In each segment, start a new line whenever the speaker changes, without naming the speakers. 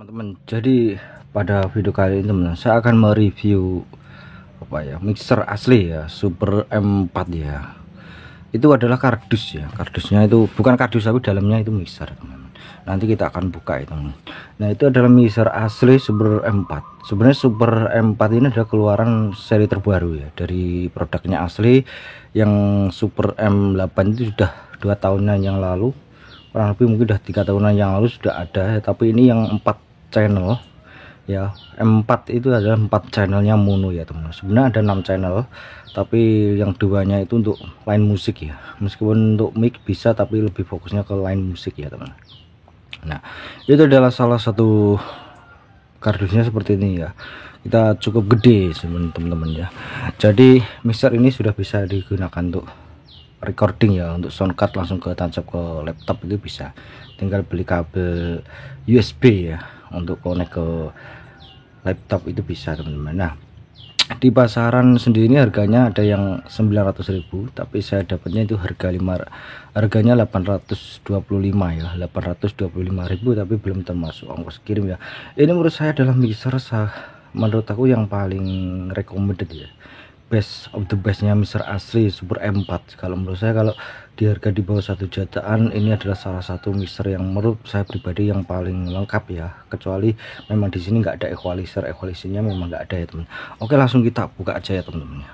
teman-teman, jadi pada video kali ini teman, saya akan mereview mixer asli ya, Super M4 ya. Itu adalah kardus ya, kardusnya itu bukan kardus tapi dalamnya itu mixer teman. Nanti kita akan buka itu. Nah, itu adalah mixer asli Super M4. Sebenarnya Super M4 ini adalah keluaran seri terbaru ya dari produknya asli. Yang Super M8 itu sudah 2 tahunan yang lalu, kurang lebih mungkin udah 3 tahunan yang lalu sudah ada, tapi ini yang 4 channel ya. M4 itu adalah 4 channelnya mono ya teman. Sebenarnya ada 6 channel, tapi yang duanya itu untuk line musik ya, meskipun untuk mic bisa tapi lebih fokusnya ke line musik ya teman. Nah, itu adalah salah satu kardusnya seperti ini ya. Kita cukup gede teman-teman ya. Jadi mixer ini sudah bisa digunakan untuk recording ya, untuk sound card langsung ke tancap ke laptop itu bisa. Tinggal beli kabel USB ya untuk connect ke laptop itu bisa teman-teman. Nah, di pasaran sendiri harganya ada yang 900.000, tapi saya dapatnya itu harganya 825 ya, 825.000, tapi belum termasuk ongkos kirim ya. Ini menurut saya adalah mixer menurut aku yang paling recommended ya, best of the bestnya mixer asli Super M4. Kalau menurut saya, kalau di harga di bawah 1 jutaan, ini adalah salah satu mixer yang menurut saya pribadi yang paling lengkap ya, kecuali memang di sini nggak ada equalizernya memang nggak ada ya teman. Oke, langsung kita buka aja ya teman-teman.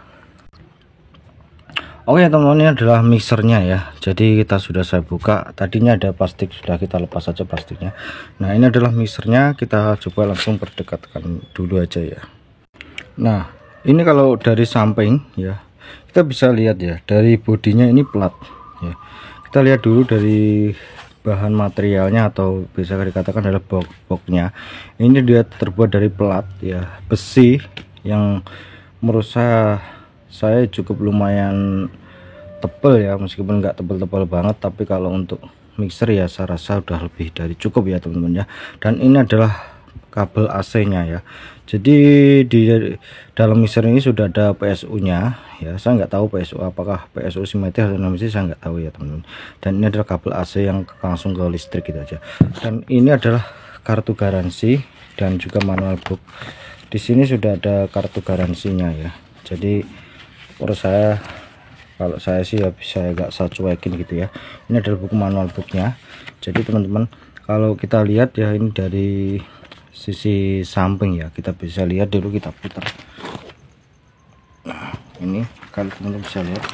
Oke teman-teman, ini adalah mixernya ya. Jadi kita sudah saya buka, tadinya ada plastik, sudah kita lepas saja plastiknya. Nah, ini adalah mixernya, kita coba langsung perdekatkan dulu aja ya. Nah, ini kalau dari samping ya, kita bisa lihat ya, dari bodinya ini plat ya. Kita lihat dulu dari bahan materialnya, atau bisa dikatakan adalah boxnya. Ini dia terbuat dari plat ya, besi yang menurut saya cukup lumayan tebal ya, meskipun nggak tebal-tebal banget, tapi kalau untuk mixer ya saya rasa udah lebih dari cukup ya teman-teman ya. Dan ini adalah kabel AC-nya ya. Jadi di dalam mixer ini sudah ada PSU-nya ya. Saya nggak tahu PSU apakah PSU simetris atau non simetris, saya nggak tahu ya teman-teman. Dan ini adalah kabel AC yang langsung ke listrik gitu aja. Dan ini adalah kartu garansi dan juga manual book. Di sini sudah ada kartu garansinya ya. Jadi menurut saya, kalau saya sih ya bisa agak saya cuekin gitu ya. Ini adalah buku manual booknya. Jadi teman-teman, kalau kita lihat ya, ini dari sisi samping ya, kita bisa lihat dulu, kita putar. Nah, ini kalau teman-teman bisa lihat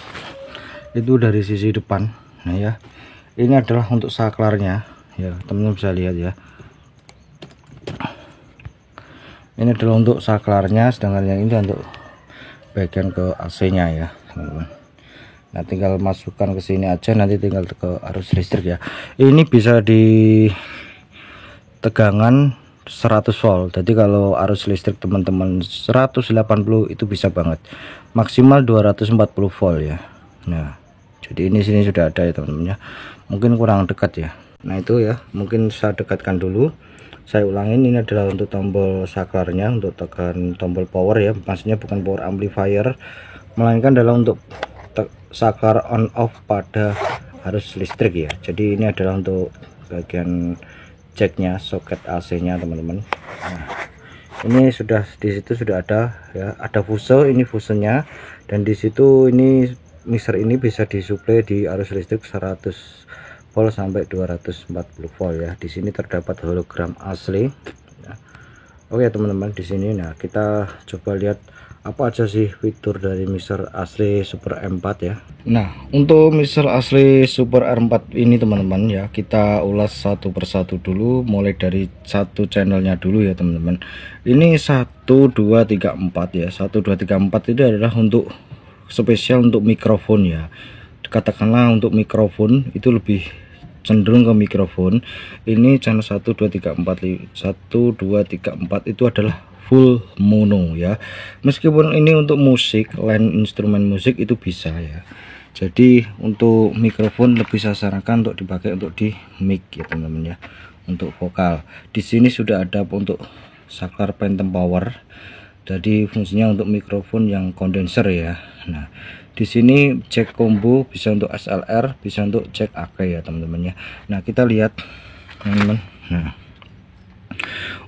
itu dari sisi depan. Nah ya, ini adalah untuk saklarnya ya, teman-teman bisa lihat ya. Ini adalah untuk saklarnya, sedangkan yang ini untuk bagian ke AC-nya ya teman-teman. Nah, tinggal masukkan ke sini aja, nanti tinggal ke arus listrik ya. Ini bisa di tegangan 100 volt. Jadi kalau arus listrik teman-teman 180 itu bisa banget. Maksimal 240 volt ya. Nah, jadi ini sini sudah ada ya teman-teman ya. Mungkin kurang dekat ya. Nah, itu ya, mungkin saya dekatkan dulu. Saya ulangin, ini adalah untuk tombol saklarnya, untuk tekan tombol power ya. Maksudnya bukan power amplifier, melainkan adalah untuk saklar on off pada arus listrik ya. Jadi ini adalah untuk bagian jacknya, soket AC-nya teman-teman. Nah, ini sudah di situ sudah ada ya, ada fuse, ini fusenya, dan di situ ini mixer ini bisa disuplai di arus listrik 100 volt sampai 240 volt ya. Di sini terdapat hologram asli ya. Oke teman-teman, di sini nah kita coba lihat apa aja sih fitur dari mixer asli Super M4 ya. Nah, untuk mixer asli Super M4 ini teman-teman ya, kita ulas satu persatu dulu, mulai dari satu channelnya dulu ya teman-teman. Ini 1 2 3 4 ya. 1 2 3 4 itu adalah untuk spesial untuk mikrofon ya. Katakanlah untuk mikrofon itu lebih cenderung ke mikrofon. Ini channel 1 2 3 4 1 2 3 4 itu adalah full mono ya. Meskipun ini untuk musik, line instrumen musik itu bisa ya. Jadi untuk mikrofon lebih saya sarankan untuk dipakai untuk di mic ya teman-teman ya, untuk vokal. Di sini sudah ada untuk saklar phantom power. Jadi fungsinya untuk mikrofon yang kondenser ya. Nah, di sini jack combo, bisa untuk SLR, bisa untuk jack AK ya teman-teman ya. Nah, kita lihat teman-teman. Nah,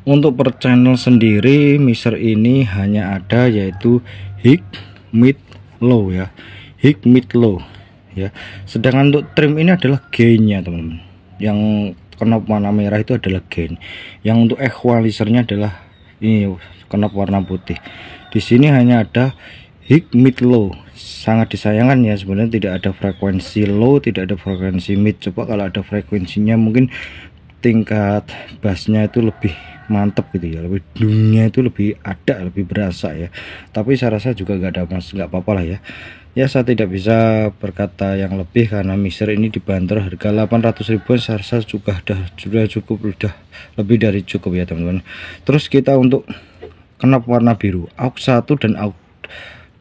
Untuk per channel sendiri mixer ini hanya ada yaitu high, mid, low ya, high, mid, low ya. Sedangkan untuk trim ini adalah gainnya teman-teman, yang knob warna merah itu adalah gain, yang untuk equalizernya adalah ini knob warna putih. Di sini hanya ada high, mid, low. Sangat disayangkan ya, sebenarnya tidak ada frekuensi low, tidak ada frekuensi mid. Coba kalau ada frekuensinya mungkin tingkat bassnya itu lebih mantep gitu ya, lebih dunia itu lebih ada, lebih berasa ya. Tapi saya rasa juga nggak apa-apa lah ya. Ya saya tidak bisa berkata yang lebih karena mixer ini dibanderol harga 800 ribuan. Saya rasa juga sudah cukup, sudah lebih dari cukup ya teman-teman. Terus kita untuk knob warna biru aux 1 dan aux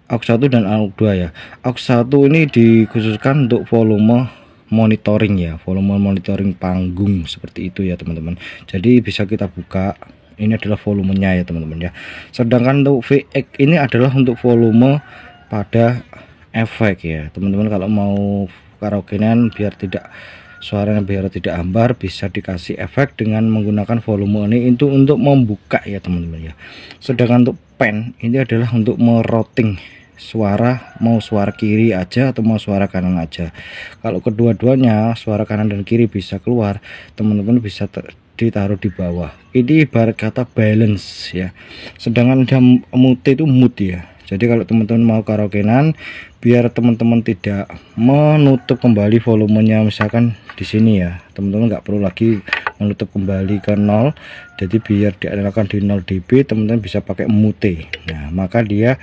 1 dan aux 2 ya. Aux 1 ini dikhususkan untuk volume monitoring ya, volume monitoring panggung seperti itu ya teman-teman. Jadi bisa kita buka, ini adalah volumenya ya teman-teman ya. Sedangkan untuk VX ini adalah untuk volume pada efek ya teman-teman. Kalau mau karaokean biar tidak suaranya biar tidak hambar, bisa dikasih efek dengan menggunakan volume ini itu untuk membuka ya teman-teman ya. Sedangkan untuk pen ini adalah untuk merouting suara, mau suara kiri aja atau mau suara kanan aja. Kalau kedua-duanya suara kanan dan kiri bisa keluar, teman-teman bisa ditaruh di bawah. Ini ibarat kata balance ya. Sedangkan ada mute itu mood ya. Jadi kalau teman-teman mau karaokean biar teman-teman tidak menutup kembali volumenya, misalkan di sini ya teman-teman nggak perlu lagi menutup kembali ke 0, jadi biar diarahkan di 0 dB, teman-teman bisa pakai mute. Nah maka dia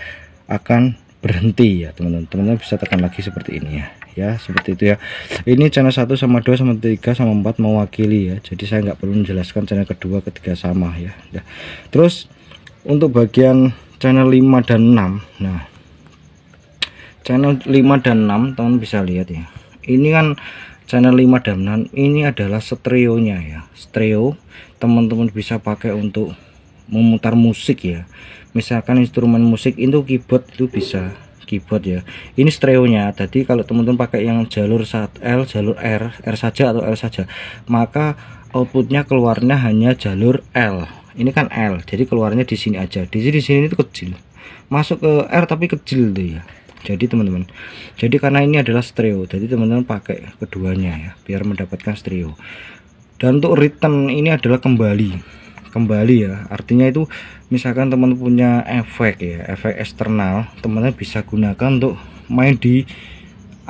akan berhenti ya teman-teman. Teman-teman bisa tekan lagi seperti ini ya, seperti itu ya. Ini channel 1 sama 2 sama 3 sama 4 mewakili ya, jadi saya nggak perlu menjelaskan channel kedua ketiga sama ya. Terus untuk bagian channel 5 dan 6, nah channel 5 dan 6 teman bisa lihat ya, ini kan channel 5 dan 6 ini adalah stereonya ya. Stereo teman-teman bisa pakai untuk memutar musik ya, misalkan instrumen musik itu keyboard itu bisa keyboard ya. Ini stereonya. Tadi kalau teman-teman pakai yang jalur L, jalur R saja atau L saja, maka outputnya keluarnya hanya jalur L. Ini kan L, jadi keluarnya di sini aja. Di sini itu kecil, masuk ke R tapi kecil tuh ya. Jadi teman-teman, jadi karena ini adalah stereo, jadi teman-teman pakai keduanya ya biar mendapatkan stereo. Dan untuk return ini adalah kembali ya, artinya itu misalkan teman punya efek ya, efek eksternal, teman-teman bisa gunakan untuk main di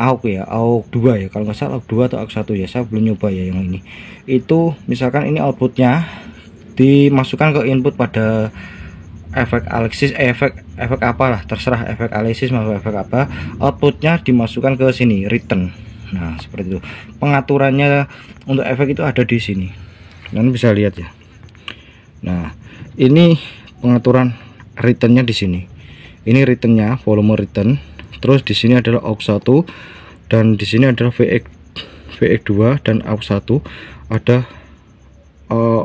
aux ya, aux 2 ya, kalau nggak salah aux 2 atau aux 1 ya, saya belum nyoba ya yang ini. Itu misalkan ini outputnya dimasukkan ke input pada efek Alexis, efek apalah terserah, efek Alexis maupun efek apa, outputnya dimasukkan ke sini return. Nah seperti itu pengaturannya. Untuk efek itu ada di sini, kalian bisa lihat ya. Nah ini pengaturan returnnya di sini, ini returnnya volume return. Terus di sini adalah aux 1 dan di sini adalah VX 2 dan aux 1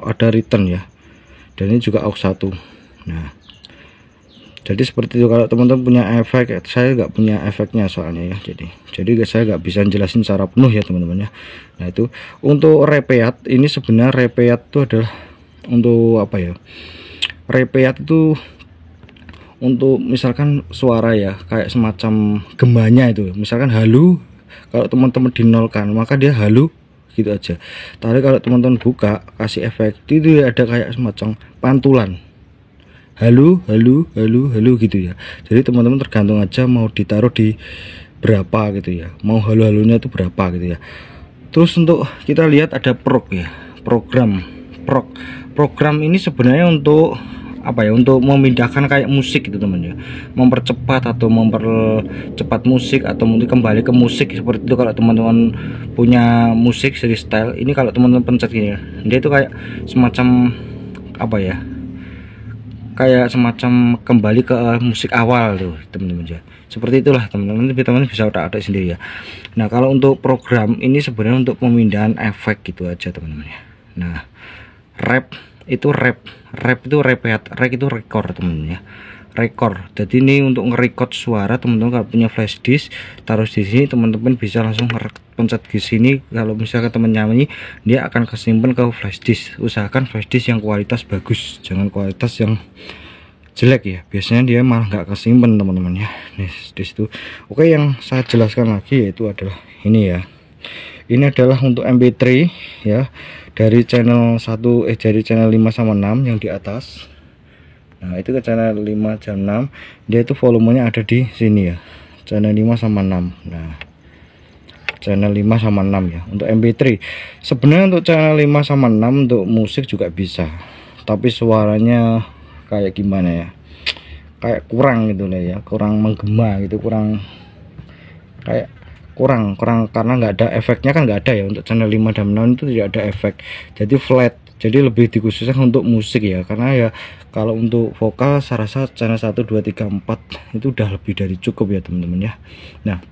ada return ya, dan ini juga aux 1. Nah jadi seperti itu. Kalau teman-teman punya efek, saya nggak punya efeknya soalnya ya, jadi saya nggak bisa jelasin secara penuh ya teman-teman ya. Nah itu untuk repeat, ini sebenarnya repeat itu adalah untuk apa ya, repeat itu untuk misalkan suara ya, kayak semacam gemanya itu, misalkan halu, kalau teman-teman dinolkan maka dia halu gitu aja. Tapi kalau teman-teman buka kasih efek itu ada kayak semacam pantulan, halu gitu ya. Jadi teman-teman tergantung aja mau ditaruh di berapa gitu ya, mau halu-halunya itu berapa gitu ya. Terus untuk kita lihat ada prog ya, program ini sebenarnya untuk apa ya, untuk memindahkan kayak musik gitu teman ya, mempercepat atau mempercepat musik atau mungkin kembali ke musik seperti itu. Kalau teman-teman punya musik seri style ini, kalau teman-teman pencet gini ya, dia itu kayak semacam apa ya, kayak semacam kembali ke musik awal tuh teman-teman ya. Seperti itulah teman-teman bisa otak-atik sendiri ya. Nah kalau untuk program ini sebenarnya untuk pemindahan efek gitu aja teman-teman ya. Nah rap itu repeat, rec itu record teman-teman ya. record. Jadi ini untuk nge-record suara teman-teman. Kalau punya flash disk taruh di sini, teman-teman bisa langsung pencet di sini. Kalau misalkan teman nyanyi, dia akan kesimpan ke flash disk. Usahakan flash disk yang kualitas bagus, jangan kualitas yang jelek ya, biasanya dia malah nggak kesimpan teman-teman ya. Nih di situ. Oke, yang saya jelaskan lagi yaitu adalah ini ya. Ini adalah untuk MP3 ya, dari channel 1 dari channel 5 sama 6 yang di atas. Nah, itu ke channel 5 jam 6, dia itu volumenya ada di sini ya, channel 5 sama 6. Nah, channel 5 sama 6 ya untuk MP3. Sebenarnya untuk channel 5 sama 6 untuk musik juga bisa, tapi suaranya kayak gimana ya, kayak kurang gitu lah ya, kurang menggema gitu, kurang kayak kurang karena nggak ada efeknya kan, nggak ada ya untuk channel 5 dan 6 itu tidak ada efek, jadi flat, jadi lebih dikhususkan untuk musik ya. Karena ya kalau untuk vokal saya rasa channel 1 2 3 4 itu udah lebih dari cukup ya teman-teman ya. Nah,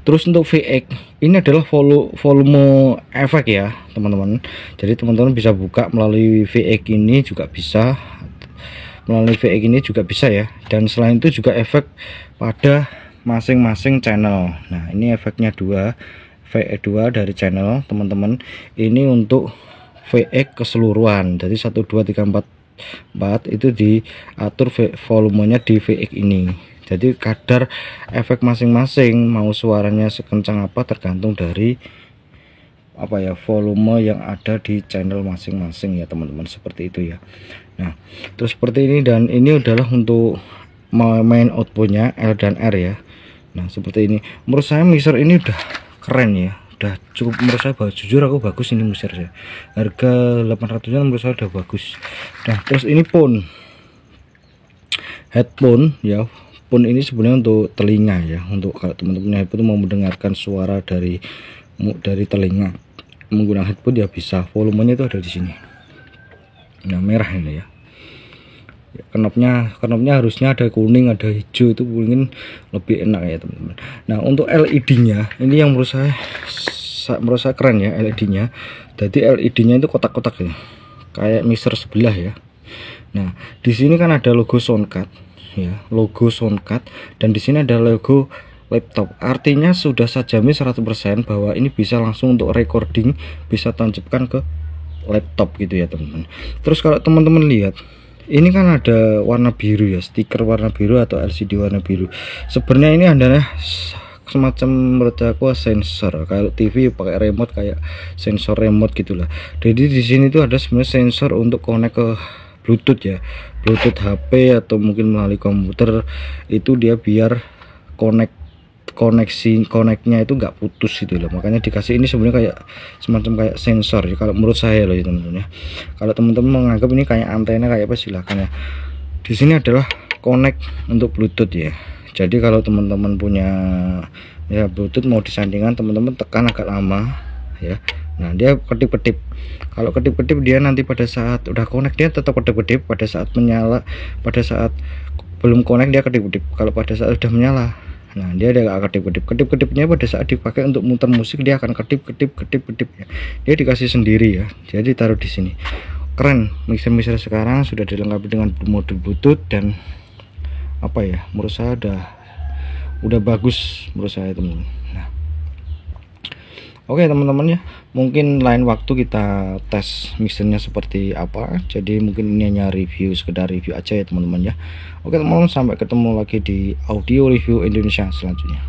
terus untuk VX ini adalah volume efek ya teman-teman. Jadi teman-teman bisa buka melalui VX ini juga bisa, melalui VX ini juga bisa ya. Dan selain itu juga efek pada masing-masing channel. Nah, ini efeknya VX 2 dari channel teman-teman. Ini untuk VX keseluruhan. Jadi 1 2 3 4 itu diatur volumenya di VX ini. Jadi kadar efek masing-masing mau suaranya sekencang apa tergantung dari apa ya, volume yang ada di channel masing-masing ya teman-teman, seperti itu ya. Nah, terus seperti ini, dan ini adalah untuk main outputnya L dan R ya. Nah, seperti ini. Menurut saya mixer ini udah keren ya, udah cukup, menurut saya jujur aku bagus ini mixer saya. Harga 800-an menurut saya udah bagus. Nah, terus ini headphone ya. Pun ini sebenarnya untuk telinga ya, untuk kalau teman-teman headphone mau mendengarkan suara dari telinga menggunakan headphone ya bisa. Volumenya itu ada di sini. Nah, merah ini ya. Knopnya harusnya ada kuning, ada hijau, itu mungkin lebih enak ya teman-teman. Nah, untuk LED-nya ini yang menurut saya keren ya LED-nya. Jadi LED-nya itu kotak-kotak ya, kayak mixer sebelah ya. Nah, di sini kan ada logo Soundcard ya, logo Soundcard, dan di sini ada logo laptop. Artinya sudah saya jamin 100% bahwa ini bisa langsung untuk recording, bisa tancapkan ke laptop gitu ya teman-teman. Terus kalau teman-teman lihat, ini kan ada warna biru ya, stiker warna biru atau LCD warna biru. Sebenarnya ini adalah semacam, menurut aku, sensor. Kalau TV pakai remote, kayak sensor remote gitulah. Jadi di sini tuh ada sebenarnya sensor untuk connect ke Bluetooth ya, Bluetooth HP atau mungkin melalui komputer, itu dia biar koneknya itu nggak putus gitu loh. Makanya dikasih ini sebenarnya kayak semacam kayak sensor ya, kalau menurut saya loh ya teman-teman ya. Kalau teman-teman menganggap ini kayak antena kayak apa, silakan ya. Di sini adalah connect untuk Bluetooth ya. Jadi kalau teman-teman punya ya Bluetooth mau disandingkan, teman-teman tekan agak lama ya. Nah, dia kedip-kedip. Kalau kedip-kedip dia nanti pada saat udah connect dia tetap kedip-kedip, pada saat menyala, pada saat belum connect dia kedip-kedip. Kalau pada saat sudah menyala, nah dia agak kedip-kedipnya pada saat dipakai untuk muter musik dia akan kedip-kedip ya. Dia dikasih sendiri ya. Jadi taruh di sini. Keren, mixer sekarang sudah dilengkapi dengan modul Bluetooth, dan apa ya, menurut saya udah bagus menurut saya teman-teman. Nah, oke teman-teman ya, mungkin lain waktu kita tes mixernya seperti apa. Jadi mungkin ini hanya sekedar review aja ya teman-teman ya. Oke teman-teman, sampai ketemu lagi di audio review Indonesia selanjutnya.